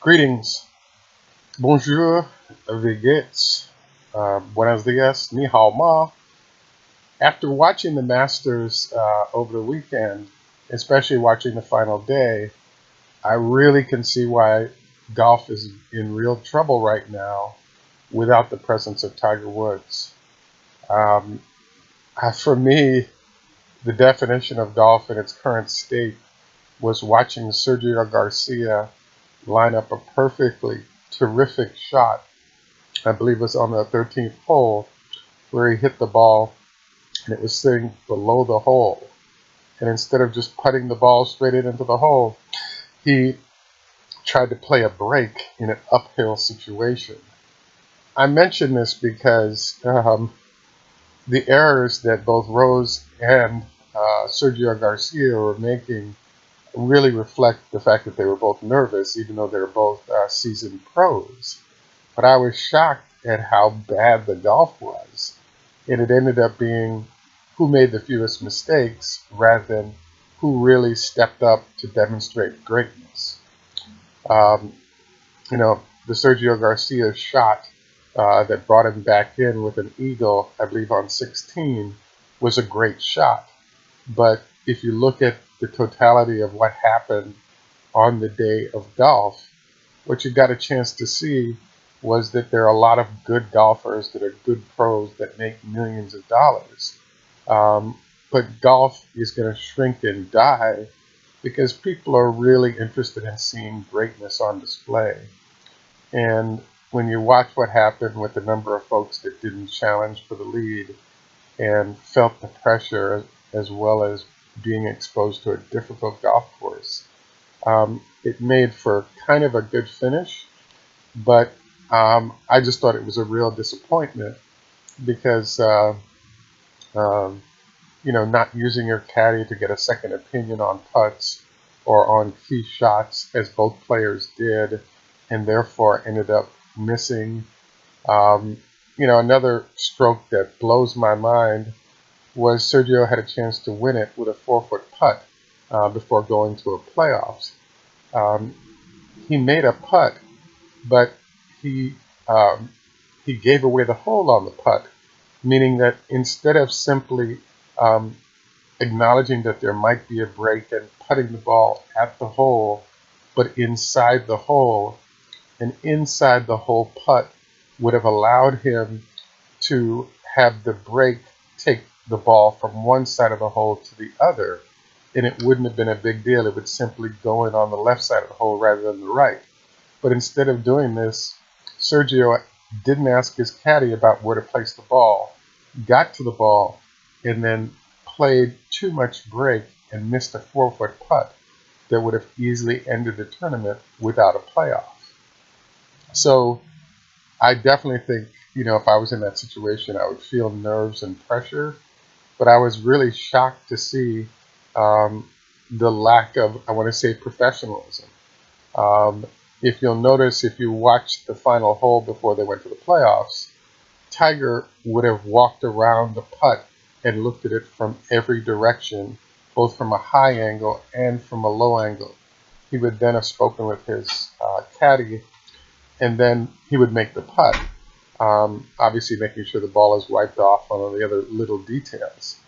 Greetings. Bonjour, Vigets. Buenos dias, ni hao ma. After watching the Masters over the weekend, especially watching the final day, I really can see why golf is in real trouble right now without the presence of Tiger Woods. Um, for me, the definition of golf in its current state was watching Sergio Garcia line up a perfectly terrific shot. I believe it was on the 13th hole where he hit the ball and it was sitting below the hole. And instead of just putting the ball straight into the hole, he tried to play a break in an uphill situation. I mention this because the errors that both Rose and Sergio Garcia were making really reflect the fact that they were both nervous, even though they were both seasoned pros. But I was shocked at how bad the golf was. And it ended up being who made the fewest mistakes rather than who really stepped up to demonstrate greatness. Um, the Sergio Garcia shot that brought him back in with an eagle, I believe on 16, was a great shot. But if you look at the totality of what happened on the day of golf, what you got a chance to see was that there are a lot of good golfers that are good pros that make millions of dollars. But golf is going to shrink and die because people are really interested in seeing greatness on display. And when you watch what happened with the number of folks that didn't challenge for the lead and felt the pressure as well as being exposed to a difficult golf course, it made for kind of a good finish, but I just thought it was a real disappointment because, not using your caddy to get a second opinion on putts or on key shots, as both players did, and therefore ended up missing. Another stroke that blows my mind was Sergio had a chance to win it with a 4-foot putt before going to a playoffs. He made a putt, but he he gave away the hole on the putt, meaning that instead of simply acknowledging that there might be a break and putting the ball at the hole, but inside the hole, an inside the hole putt would have allowed him to have the break take the ball from one side of the hole to the other, and it wouldn't have been a big deal. It would simply go in on the left side of the hole rather than the right. But instead of doing this, Sergio didn't ask his caddy about where to place the ball, got to the ball, and then played too much break and missed a 4-foot putt that would have easily ended the tournament without a playoff. So I definitely think, if I was in that situation, I would feel nerves and pressure. But I was really shocked to see the lack of, I want to say, professionalism. If you'll notice, if you watched the final hole before they went to the playoffs, Tiger would have walked around the putt and looked at it from every direction, both from a high angle and from a low angle. He would then have spoken with his caddy, and then he would make the putt, obviously making sure the ball is wiped off on all the other little details.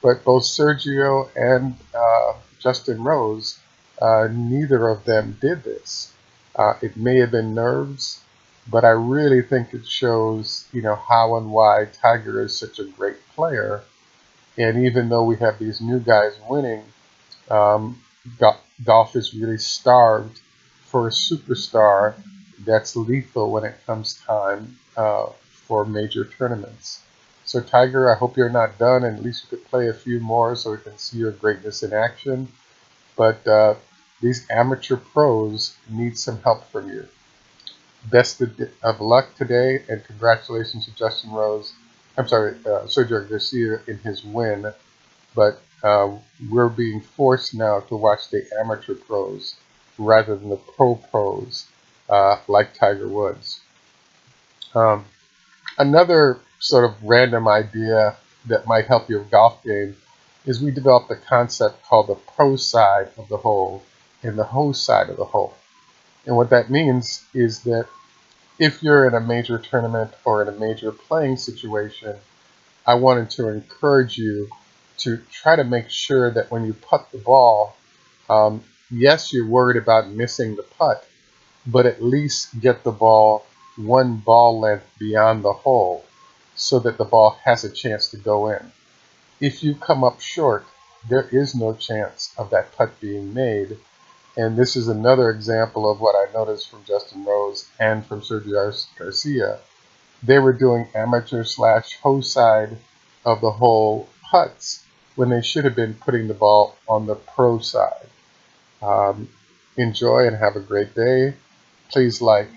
But both Sergio and Justin Rose, neither of them did this. It may have been nerves, but I really think it shows, how and why Tiger is such a great player. And even though we have these new guys winning, golf is really starved for a superstar that's lethal when it comes time for major tournaments. So Tiger, I hope you're not done, and at least you could play a few more so we can see your greatness in action. But these amateur pros need some help from you. Best of luck today, and congratulations to Sergio Garcia in his win. But we're being forced now to watch the amateur pros rather than the pros like Tiger Woods. Another sort of random idea that might help your golf game is we developed a concept called the pro side of the hole and the hose side of the hole. And what that means is that if you're in a major tournament or in a major playing situation, I wanted to encourage you to try to make sure that when you putt the ball, yes, you're worried about missing the putt, but at least get the ball one ball length beyond the hole so that the ball has a chance to go in. If you come up short, there is no chance of that putt being made. And this is another example of what I noticed from Justin Rose and from Sergio Garcia. They were doing amateur slash hose side of the hole putts when they should have been putting the ball on the pro side. Um, Enjoy and have a great day. Please like,